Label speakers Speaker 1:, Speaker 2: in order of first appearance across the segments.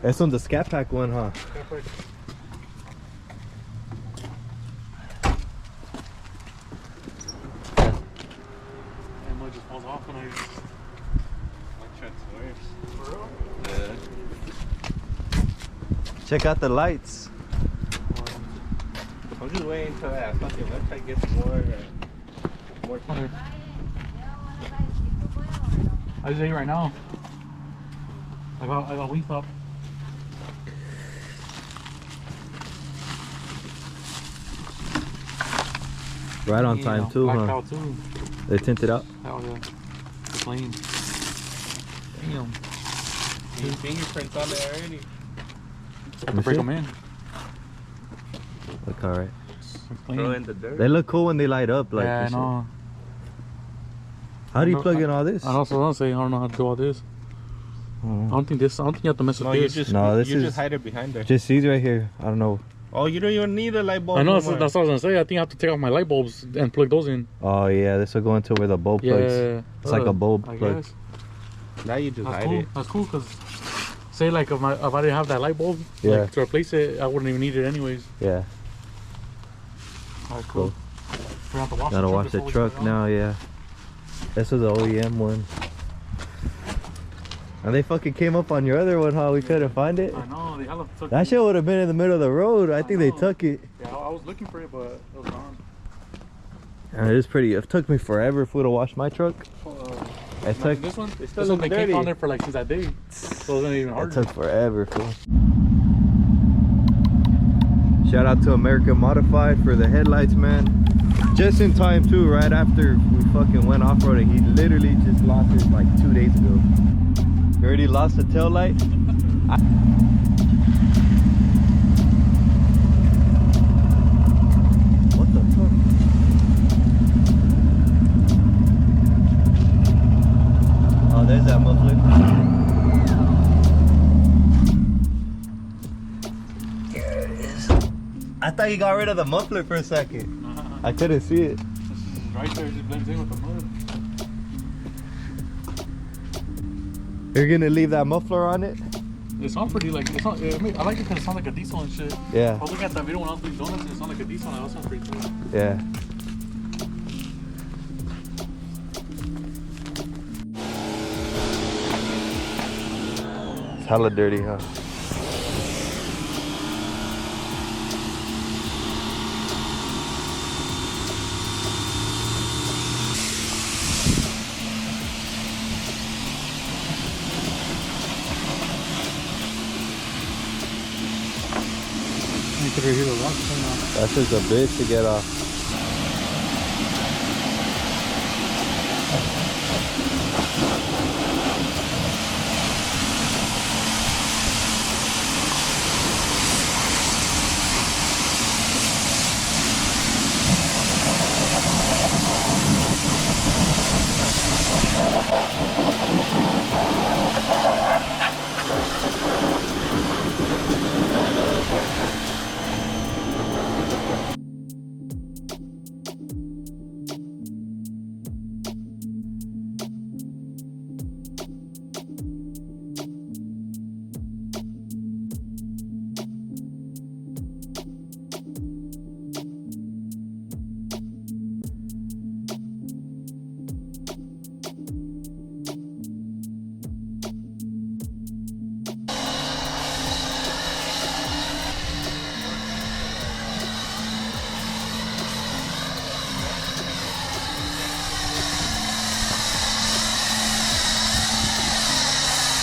Speaker 1: That's on the Scat Pack one, huh?
Speaker 2: Just falls off when I try to swear. For real? Yeah.
Speaker 1: Check out the lights.
Speaker 2: I'm just waiting until that fucking website gets more time. I just ate right now. I got wings up.
Speaker 1: Right on time too,
Speaker 2: blacked
Speaker 1: huh?
Speaker 2: out too.
Speaker 1: They tinted out.
Speaker 2: Hell yeah. It's clean. Damn. Any fingerprints on there already? Have to break them in.
Speaker 1: Look alright.
Speaker 2: Throw in the dirt.
Speaker 1: They look cool when they light up. Like
Speaker 2: yeah, I know.
Speaker 1: How do you plug in all this?
Speaker 2: I also don't say I don't know how to do all this. I don't think you have to mess with this.
Speaker 1: You
Speaker 2: just hide it behind there.
Speaker 1: Just these right here. I don't know.
Speaker 2: Oh, you don't even need a light bulb.
Speaker 1: I
Speaker 2: know,
Speaker 1: know,
Speaker 2: that's what I was gonna say. I think I have to take off my light bulbs and plug those in.
Speaker 1: Oh yeah, this will go into where the bulb plugs.
Speaker 2: Yeah,
Speaker 1: it's like a bulb
Speaker 2: I
Speaker 1: plug.
Speaker 2: Guess. Now you just hide it. That's cool, cause say like if I didn't have that light bulb, like, to replace it, I wouldn't even need it anyways.
Speaker 1: Yeah.
Speaker 2: Alright, cool. We have to wash
Speaker 1: Gotta wash the truck now, yeah. This was the OEM one. And they fucking came up on your other one, huh? We couldn't find it.
Speaker 2: I know, they hella took
Speaker 1: that shit would have been in the middle of the road. I think they took it.
Speaker 2: Yeah, I was looking for it, but it was gone.
Speaker 1: And it is pretty. It took me forever for to wash my truck.
Speaker 2: It took this one. This one they came on there for like since that day, so it wasn't even hard.
Speaker 1: It took forever, fool. Shout out to American Modified for the headlights, man. Just in time too. Right after we fucking went off roading, he literally just lost it like 2 days ago. You already lost the tail light. What the fuck? Oh, there's that muffler. There it is. I thought you got rid of the muffler for a second. I couldn't see it.
Speaker 2: This is right there, it just blends in with the mud.
Speaker 1: You're gonna leave that muffler on it?
Speaker 2: It sounds pretty like, I like it because it sounds like a diesel and shit.
Speaker 1: Yeah.
Speaker 2: I was looking at that video when I was doing donuts and it sounded like a diesel and that sounds pretty cool.
Speaker 1: Yeah. It's hella dirty, huh? That's just a bitch to get off.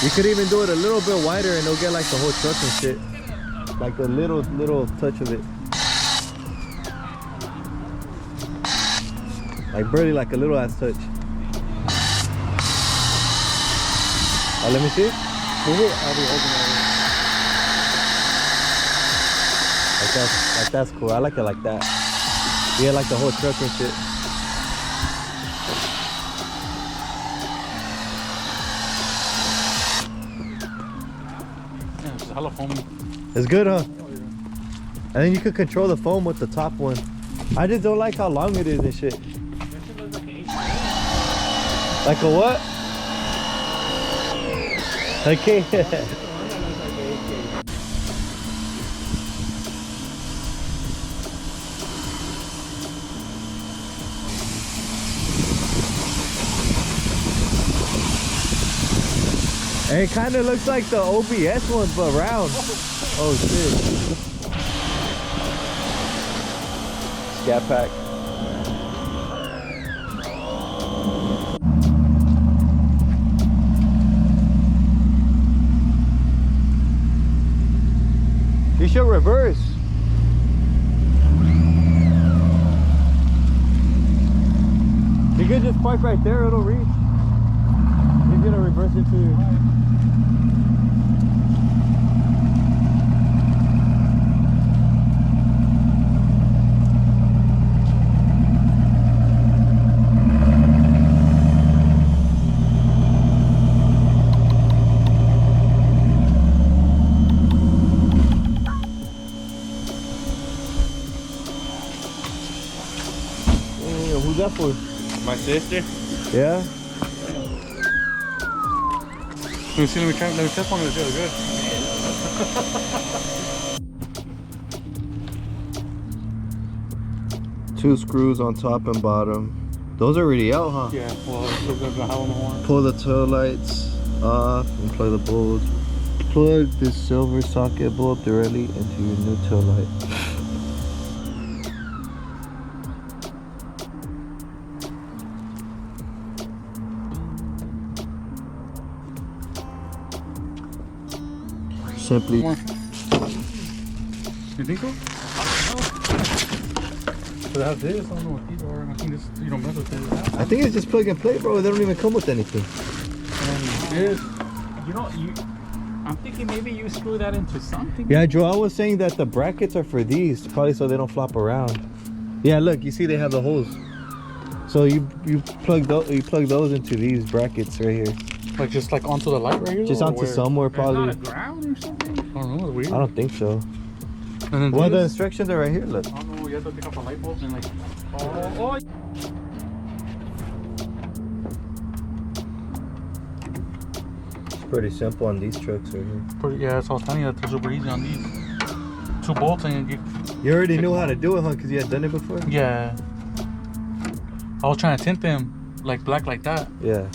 Speaker 1: You could even do it a little bit wider and it'll get like the whole truck and shit. Like a little touch of it. Like barely like a little ass touch. Oh, let me see. Move it. I'll be holding it. Like that's cool. I like it like that. Yeah, like the whole truck and shit.
Speaker 2: Hella foamy.
Speaker 1: It's good, huh? Oh, yeah. And then you could control the foam with the top one. I just don't like how long it is and shit. Like a what? Okay. It kind of looks like the OBS one, but round. Oh shit. Scat pack. You should reverse. You could just park right there, it'll reach. He's gonna reverse into you. Who's that for?
Speaker 2: My sister.
Speaker 1: Yeah?
Speaker 2: Let me see, let me test one of the good.
Speaker 1: Two screws on top and bottom. Those are already out, huh?
Speaker 2: Yeah, well, we're gonna have one more.
Speaker 1: Pull the tail lights off and plug the bulbs. Plug this silver socket bulb directly into your new tail light. Simply.
Speaker 2: You think so? But I have this, I don't know what these are, and I think this, you don't mess with this.
Speaker 1: I think it's just plug and play, bro. They don't even come with anything.
Speaker 2: And this,
Speaker 3: I'm thinking maybe you screw that into something.
Speaker 1: Yeah, Joel was saying that the brackets are for these, probably so they don't flop around. Yeah, look, you see they have the holes. So you plug those into these brackets right here.
Speaker 2: like just like onto the light right here?
Speaker 1: Just onto somewhere probably.
Speaker 3: Not a ground or something?
Speaker 2: I don't know, it's weird.
Speaker 1: I don't think so.
Speaker 2: And then
Speaker 1: Well, the
Speaker 2: this,
Speaker 1: instructions are right here. Look.
Speaker 2: I don't know, you have to pick up a light bulb and like,
Speaker 3: Oh.
Speaker 1: It's pretty simple on these trucks right here.
Speaker 2: pretty, yeah, it's all tiny, that's super easy on these. 2 bolts and you,
Speaker 1: You already knew how to do it, huh? Because you had done it before?
Speaker 2: yeah. I was trying to tint them like black like that.
Speaker 1: Yeah.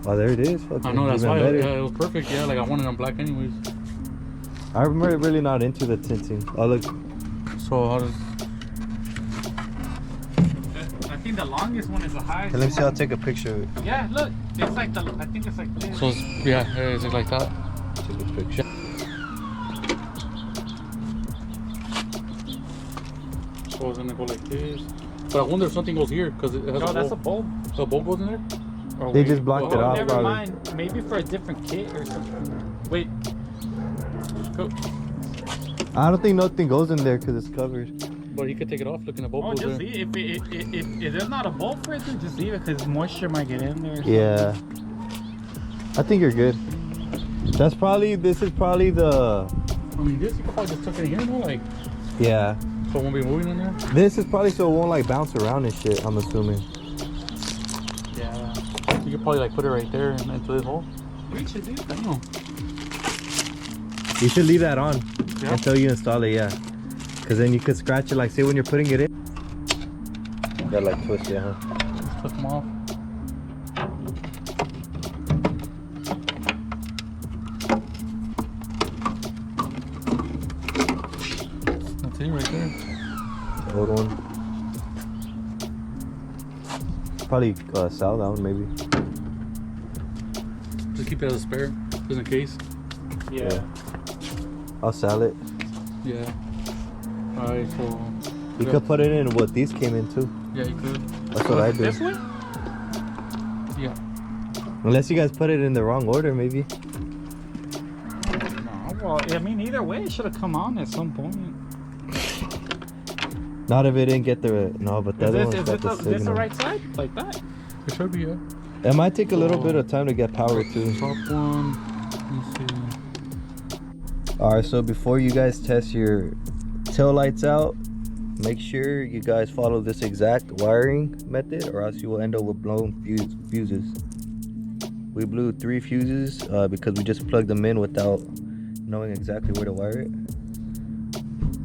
Speaker 1: Oh, there it is. Fucking
Speaker 2: I know, that's
Speaker 1: even
Speaker 2: why
Speaker 1: better.
Speaker 2: it was perfect, yeah, like I wanted them black anyways.
Speaker 1: I'm really not into the tinting. Oh, look.
Speaker 2: So how does,
Speaker 3: I think the longest one is the highest.
Speaker 1: Hey, let me see. I'll take a picture of it.
Speaker 3: Yeah, look. It's like I think it's like this.
Speaker 2: so it's, yeah, it's like that.
Speaker 1: Take a picture.
Speaker 2: So it's gonna go like this. But I wonder if something goes here, because it has
Speaker 3: No,
Speaker 2: a
Speaker 3: that's a
Speaker 2: bulb.
Speaker 3: bulb.
Speaker 2: So a bulb goes in there? Or
Speaker 1: They
Speaker 2: wait,
Speaker 1: just blocked it
Speaker 2: oh,
Speaker 1: off.
Speaker 3: Never
Speaker 1: probably.
Speaker 3: mind. Maybe for a different kit or something. Wait. Go.
Speaker 1: I don't think nothing goes in there because it's covered.
Speaker 2: But you could take it off, looking at bulb
Speaker 3: Oh,
Speaker 2: goes
Speaker 3: just
Speaker 2: there.
Speaker 3: leave it. If there's not a bulb for it, then just leave it because moisture might get in there. Or something.
Speaker 1: Yeah. I think you're good. This is probably the,
Speaker 2: I mean, this, you could probably just tuck it in here, no? Like,
Speaker 1: yeah.
Speaker 2: so it won't be moving in there?
Speaker 1: This is probably so it won't like bounce around and shit, I'm assuming.
Speaker 2: Yeah. You could probably like put it right there and into this hole.
Speaker 3: We should do
Speaker 2: I
Speaker 3: that.
Speaker 2: don't know.
Speaker 1: You should leave that on
Speaker 2: Yeah.
Speaker 1: until you install it, yeah. Because then you could scratch it, like say when you're putting it in. You gotta like twist it, huh?
Speaker 2: Just twist them off. That's it right there.
Speaker 1: Old one. Probably sell that one maybe.
Speaker 2: Just keep it as a spare, just in case.
Speaker 3: Yeah.
Speaker 1: I'll sell it.
Speaker 2: Yeah. Alright, so.
Speaker 1: You could put it in what these came in too.
Speaker 2: Yeah, you could.
Speaker 1: That's what I do.
Speaker 3: This one?
Speaker 2: Yeah.
Speaker 1: Unless you guys put it in the wrong order, maybe.
Speaker 3: No. Well, I mean, either way, it should have come on at some point.
Speaker 1: Not if it didn't get the no, but the other one's got the
Speaker 3: Is this the
Speaker 1: signal.
Speaker 3: right side? Like that?
Speaker 2: It should be, yeah.
Speaker 1: It might take a little bit of time to get power too.
Speaker 2: Top one. Let's see.
Speaker 1: Alright, so before you guys test your tail lights out, make sure you guys follow this exact wiring method or else you will end up with blown fuses. We blew 3 fuses because we just plugged them in without knowing exactly where to wire it.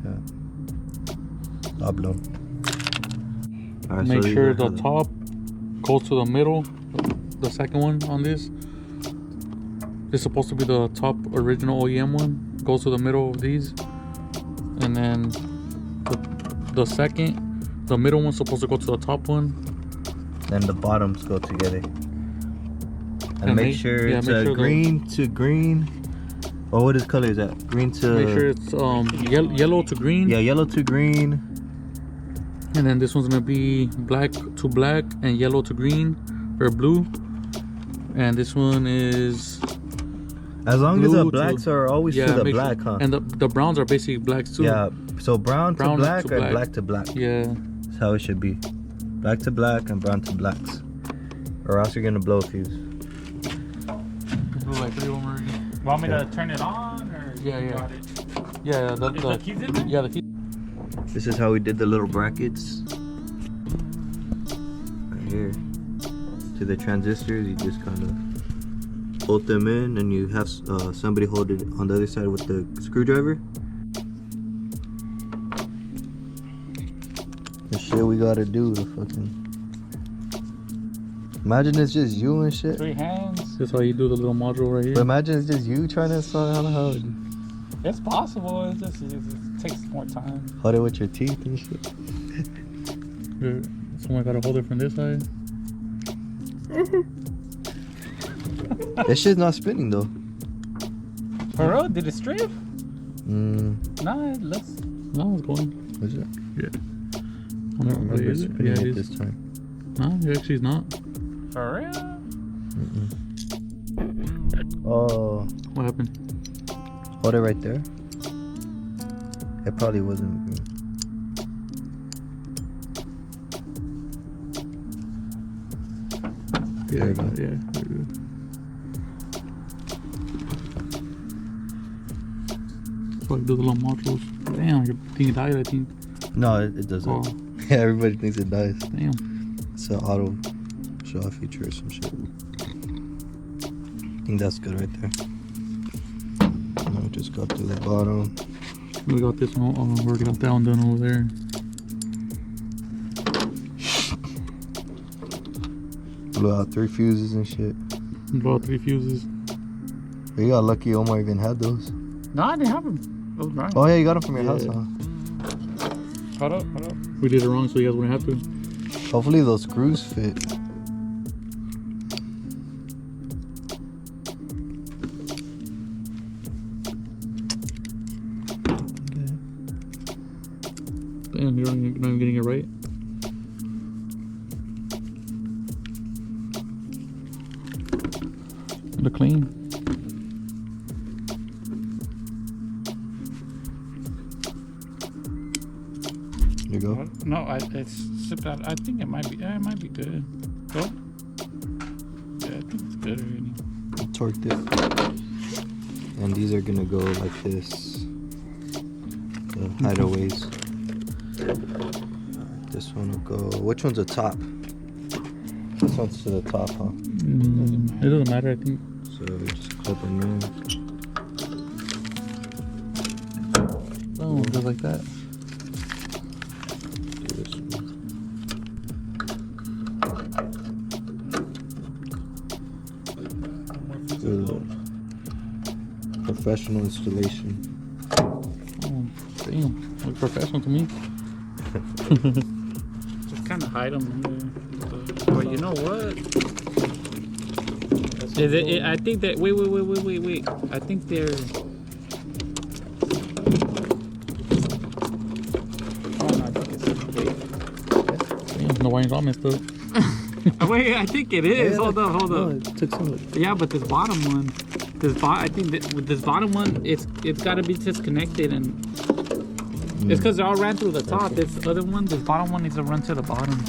Speaker 1: Yeah. All blown. Alright,
Speaker 2: Make
Speaker 1: so
Speaker 2: sure
Speaker 1: these are
Speaker 2: the top goes to the middle, the second one on this.
Speaker 3: It's supposed to be the top original OEM one. Goes to the middle of these. And then the second, the middle one's supposed to go to the top one.
Speaker 1: Then the bottoms go together. And make sure it's green to green. Oh, what is color is that? Green to...
Speaker 3: Make sure it's yellow to green.
Speaker 1: Yeah, yellow to green.
Speaker 3: And then this one's gonna be black to black and yellow to green or blue. And this one is...
Speaker 1: As long as the blacks are always to the black, huh?
Speaker 3: And the browns are basically blacks too.
Speaker 1: Yeah, so brown to black or black to black.
Speaker 3: Yeah.
Speaker 1: That's how it should be. Black to black and brown to blacks. Or else you're gonna blow a fuse.
Speaker 3: Like 3 of them already.
Speaker 2: Want me to turn it on or?
Speaker 3: Yeah. Yeah, the keys in there? Yeah, the keys.
Speaker 1: This is how we did the little brackets. Right here. To the transistors, you just kind of bolt them in and you have somebody hold it on the other side with the screwdriver. The shit we gotta do to fucking... Imagine it's just you and shit.
Speaker 2: 3 hands.
Speaker 3: That's how you do the little module right here.
Speaker 1: But imagine it's just you trying to install it. I don't know how.
Speaker 2: It's possible. It takes more time.
Speaker 1: Hold it with your teeth and shit.
Speaker 3: Someone gotta hold it from this side.
Speaker 1: That shit's not spinning though.
Speaker 2: For real? Did it strip?
Speaker 1: Nah,
Speaker 3: No, it's going.
Speaker 1: is it?
Speaker 3: Yeah.
Speaker 1: I don't remember
Speaker 3: Is it?
Speaker 1: spinning
Speaker 3: Yeah,
Speaker 1: it
Speaker 3: it is.
Speaker 1: this time.
Speaker 3: No, it actually is not.
Speaker 2: For real?
Speaker 1: Oh,
Speaker 3: What happened?
Speaker 1: hold it right there. It probably wasn't.
Speaker 3: Yeah,
Speaker 1: There you go.
Speaker 3: yeah. So I do the little modules. Damn, your thing died, I think.
Speaker 1: No, it doesn't.
Speaker 3: Oh.
Speaker 1: Yeah, everybody thinks it dies.
Speaker 3: Damn.
Speaker 1: It's an auto shot feature or some shit. I think that's good right there. Now we just got to the bottom.
Speaker 3: We got this one. Oh, we already got that one done over there.
Speaker 1: Blew out 3 fuses and shit.
Speaker 3: About 3 fuses.
Speaker 1: You got lucky Omar even had those.
Speaker 2: No, I didn't have them. Those were
Speaker 1: Oh yeah, you got them from your house,
Speaker 3: Yeah.
Speaker 1: huh?
Speaker 2: Hold up.
Speaker 3: We did it wrong, so you guys wouldn't have to.
Speaker 1: Hopefully those screws fit.
Speaker 3: Damn, you're not even getting it right. Look clean.
Speaker 1: There you go.
Speaker 2: No, it's sipped out. I think it might be. Yeah, it might be good. Go. Yeah, I think it's good already.
Speaker 1: Torqued it. And these are gonna go like this. The hideaways. This one will go. Which one's the top? This one's to the top, huh?
Speaker 3: It doesn't matter, I think.
Speaker 1: So we just clip them in.
Speaker 3: Oh, just like that.
Speaker 1: Do this one. Good. Professional installation.
Speaker 3: Oh, damn. Looks professional to me.
Speaker 2: Just kind of hide them in there. But you know what? Is it? I think that. Wait. I think they're. Oh no, I think it's. Wait.
Speaker 3: Damn, the wiring's all messed up.
Speaker 2: Wait, I think it is. Hold up.
Speaker 1: No, it took some of it.
Speaker 2: Yeah, but this bottom one, I think that with this bottom one, it's got to be disconnected, and it's because they all ran through the top. This other one, this bottom one needs to run to the bottom.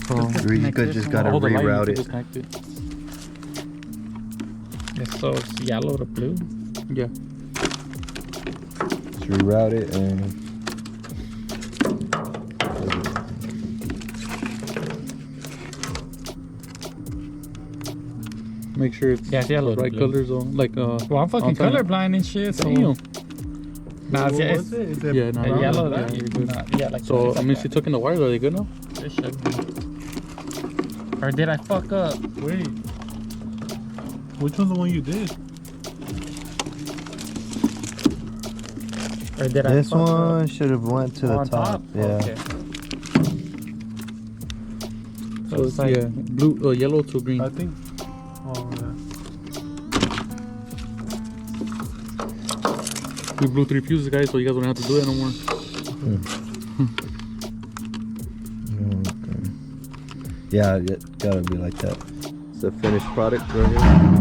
Speaker 3: So,
Speaker 1: Or you could just gotta
Speaker 3: all the lighting
Speaker 1: reroute
Speaker 3: is
Speaker 1: it.
Speaker 3: disconnected.
Speaker 2: So it's yellow to blue.
Speaker 3: Yeah.
Speaker 1: Just reroute it and
Speaker 3: Make sure it's
Speaker 2: Yeah, it's yellow
Speaker 3: the right
Speaker 2: to blue.
Speaker 3: colors on, like
Speaker 2: Well, I'm fucking
Speaker 3: outside.
Speaker 2: colorblind and shit. So
Speaker 3: Damn.
Speaker 2: nah,
Speaker 1: What
Speaker 2: it's,
Speaker 1: was it? Is it
Speaker 3: Yeah, no,
Speaker 1: brown?
Speaker 2: yellow.
Speaker 3: Yeah,
Speaker 2: That
Speaker 3: you're good.
Speaker 2: yeah, like
Speaker 3: So, I mean, she took in the wires. Are they good now?
Speaker 2: It should be. Or did I fuck up? Wait.
Speaker 4: Which one's the one you did?
Speaker 2: Or did I
Speaker 1: This
Speaker 2: fuck up?
Speaker 1: one should have went to the
Speaker 2: On
Speaker 1: top. Yeah.
Speaker 2: Okay.
Speaker 3: So
Speaker 2: it's like-
Speaker 3: yeah, blue, yellow to green.
Speaker 4: I think. Oh yeah.
Speaker 3: We blew 3 fuses, guys, so you guys don't have to do that no more.
Speaker 1: Okay. Yeah, it gotta be like that. It's a finished product right here.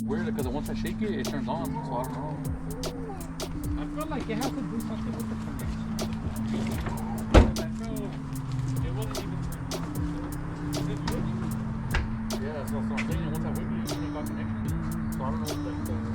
Speaker 3: Weird, because once I shake it, it turns on. So I don't know.
Speaker 2: I feel like it has to do something with the connection. I feel it wasn't even turned on.
Speaker 3: Yeah, so I'm saying once I whip it, it got connection. So I don't know if like